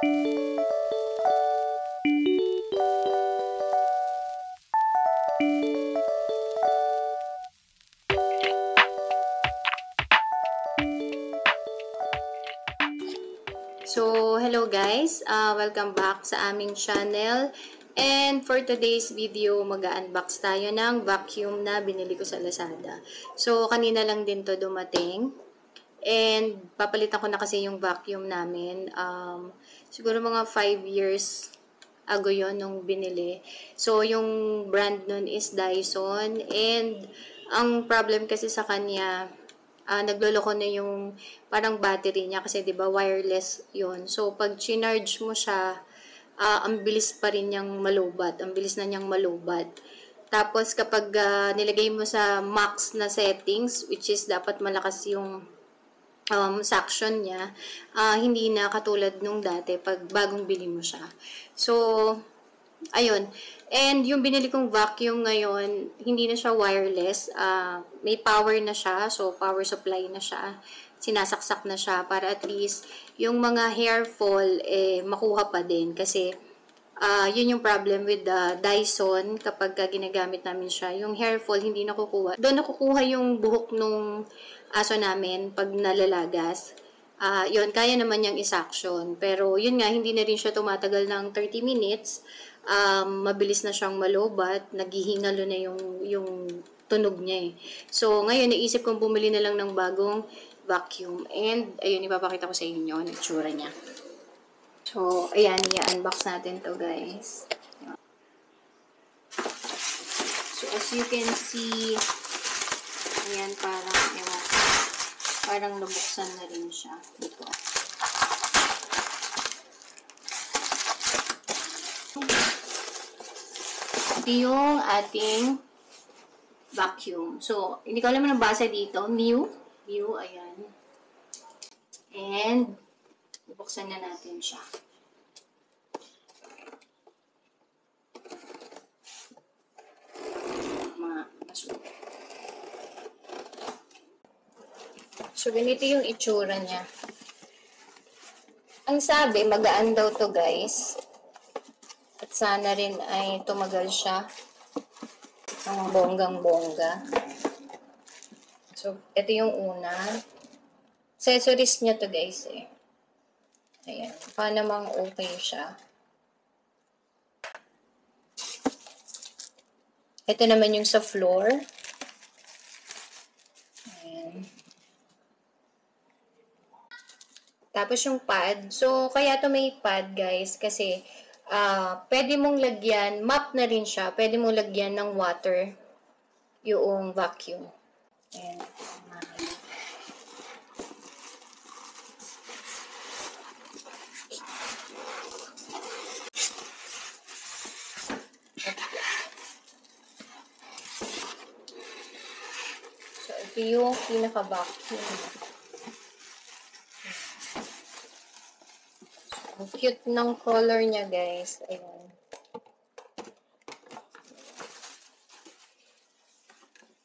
So, hello guys! Welcome back sa aming channel. And for today's video, mag-unbox tayo ng vacuum na binili ko sa Lazada. So, kanina lang din to dumating. And papalitan ko na kasi yung vacuum namin. Siguro mga 5 years ago yon nung binili. So, yung brand nun is Dyson. And ang problem kasi sa kanya, nagloloko na yung parang battery niya kasi 'di ba wireless 'yon. So pag charge mo siya, ang bilis pa rin niyang malobad. Ang bilis na niyang malobad. Tapos kapag nilagay mo sa max na settings, which is dapat malakas yung suction niya, hindi na katulad nung dati pag bagong bili mo siya. So ayun. And yung binili kong vacuum ngayon, hindi na siya wireless. May power na siya. So, power supply na siya. Sinasaksak na siya para at least yung mga hair fall, makuha pa din. Kasi, yun yung problem with the Dyson kapag ginagamit namin siya. Yung hair fall, hindi nakukuha. Doon nakukuha yung buhok nung aso namin pag nalalagas. Yun, kaya naman niyang isaction. Pero, yun nga, hindi na rin siya tumatagal ng 30 minutes. Mabilis na siyang malobat, naghihingalo na yung tunog niya eh. So, ngayon, naisip kong bumili na lang ng bagong vacuum. And, ayun, ipapakita ko sa inyo ang itsura niya. So, ayan, i-unbox natin to guys. So, as you can see, ayan, parang nabuksan na rin siya. Dito. Ito yung ating vacuum. So, hindi ko alam ang basa dito. New, ayan. And, bubuksan na natin siya. So, ganito yung itsura niya. Ang sabi, magaan daw to guys. At sana rin ay tumagal siya ng bonggang-bongga. So, ito yung una. Accessories niya to guys eh. Ayan. Paano namang okay siya. Ito naman yung sa floor. Ayan. Tapos yung pad. So, kaya to may pad guys kasi pwede mong lagyan, map na rin siya, pwede mong lagyan ng water yung vacuum. Ayan. So, ito yung pinaka-vacuum. Ang cute ng color niya, guys. Ayan.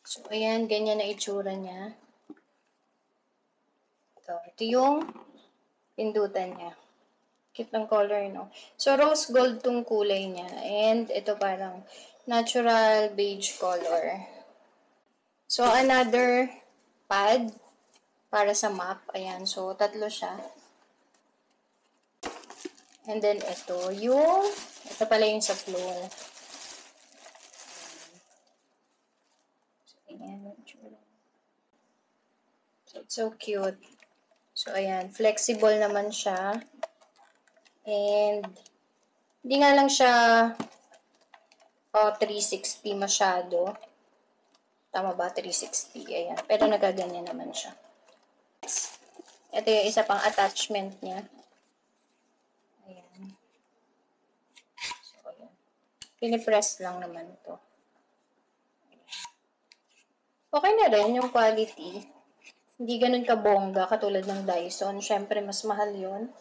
So, ayan. Ganyan na itsura niya. Ito yung pindutan niya. Cute ng color, no? So, rose gold tong kulay niya. And, ito parang natural beige color. So, another pad para sa map. Ayan. So, tatlo siya. And then, ito pala yung sa floor. So, ayan. So, it's so cute. So, ayan. Flexible naman siya. And, hindi nga lang siya 360 masyado. Tama ba? 360. Ayan. Pero nagaganyan naman siya. Ito yung isa pang attachment niya. Ayan. So, ayan. Pinipress lang naman ito. Okay na rin yung quality. Hindi ganun kabongga katulad ng Dyson. Siyempre, mas mahal yun.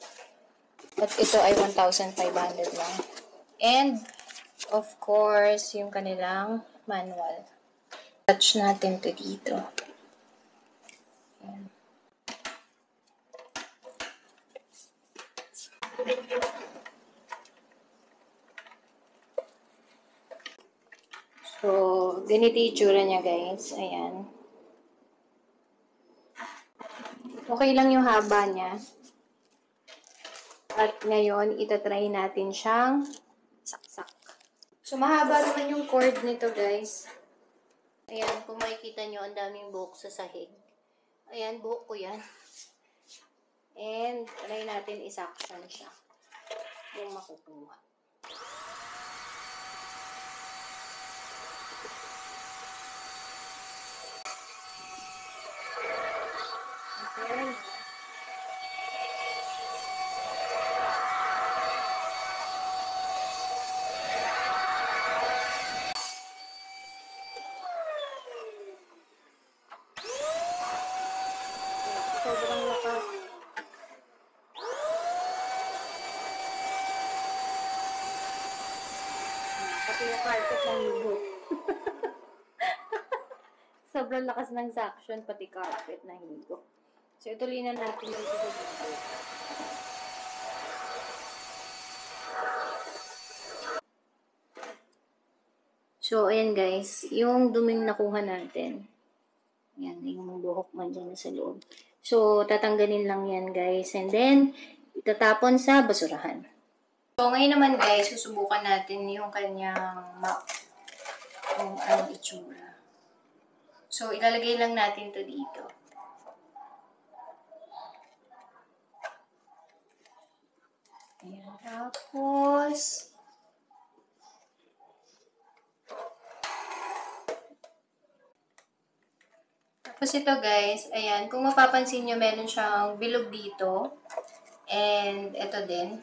At ito ay 1,500 lang. And, of course, yung kanilang manual. Touch natin to dito. Ayan. So, ganito yung itsura niya, guys. Ayan. Okay lang yung haba niya. At ngayon, itatry natin siyang saksak. So, mahaba naman yung cord nito, guys. Ayan, kung makikita nyo, ang daming buhok sa sahig. Ayan, buhok ko yan. And, try natin isaction siya. Yung makukuha. Okay. Sobrang lakas. Pati yung carpet ng ligo. Sobrang lakas ng suction, pati carpet ng ligo. So, ituloy na natin dito sa video. So, ayan guys, yung duming nakuha natin. Yan, yung buhok man dyan sa loob. So, tatanggalin lang yan guys. And then, itatapon sa basurahan. So, ngayon naman guys, susubukan natin yung kanyang map. Kung anong itsura. So, ilalagay lang natin to dito. Ayan. Tapos, ito guys, ayan, kung mapapansin nyo, meron siyang bilog dito. And ito din.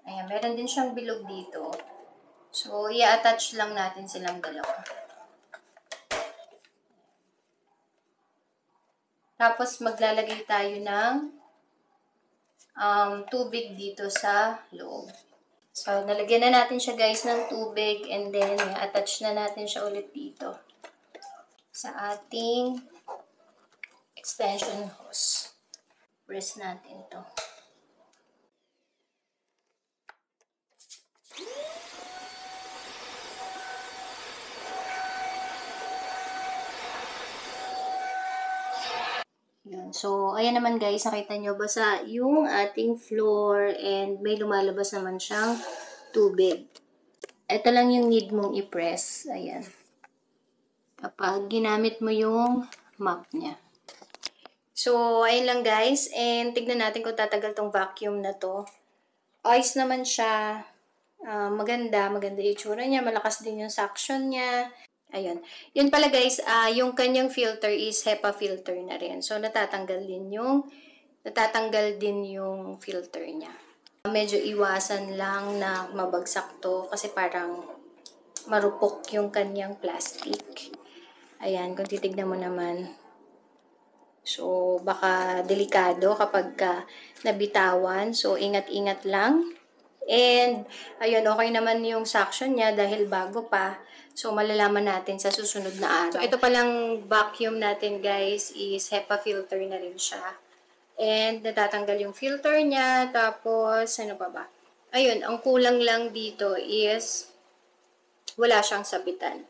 Ayan, meron din siyang bilog dito. So, i-attach lang natin silang dalawa. Tapos, maglalagay tayo ng tubig dito sa loob. So, nalagyan na natin siya guys ng tubig and then, i-attach na natin siya ulit dito sa ating extension hose. Press natin to. Yun. So, ayan naman guys, nakita nyo, basa yung ating floor and may lumalabas naman siyang tubig. Ito lang yung need mong i-press. Ayan. Kapag ginamit mo yung mop niya. So, ayun lang guys. And tignan natin kung tatagal tong vacuum na to. Ayos naman siya. Maganda yung itsura niya. Malakas din yung suction niya. Ayun. Yun pala guys, yung kanyang filter is HEPA filter na rin. So, natatanggal din yung filter niya. Medyo iwasan lang na mabagsak to kasi parang marupok yung kanyang plastic. Ayan, kung titignan mo naman. So, baka delikado kapag nabitawan. So, ingat-ingat lang. And, ayun, okay naman yung suction niya dahil bago pa. So, malalaman natin sa susunod na araw. So, ito palang vacuum natin, guys, is HEPA filter na rin siya. And, natatanggal yung filter niya. Tapos, ano pa ba? Ayun, ang kulang lang dito is wala siyang sabitan.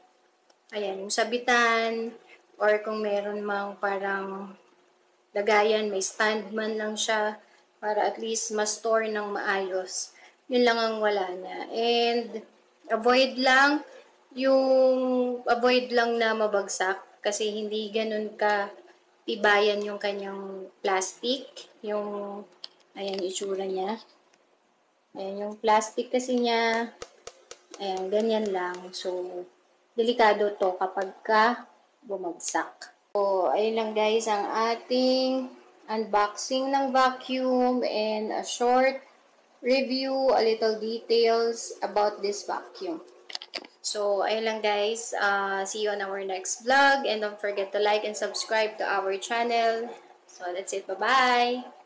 Ayan, yung sabitan, or kung meron mang parang lagayan, may stand man lang siya, para at least ma-store ng maayos. Yun lang ang wala niya. And, avoid lang na mabagsak, kasi hindi ganun ka tibayan yung kanyang plastic. Ayan, yung itsura niya. Ayan, yung plastic kasi niya, ayan, ganyan lang. So, delikado to kapag bumagsak. So, ayun lang guys ang ating unboxing ng vacuum and a short review, a little details about this vacuum. So, ayun lang guys. See you on our next vlog and don't forget to like and subscribe to our channel. So, that's it. Bye-bye!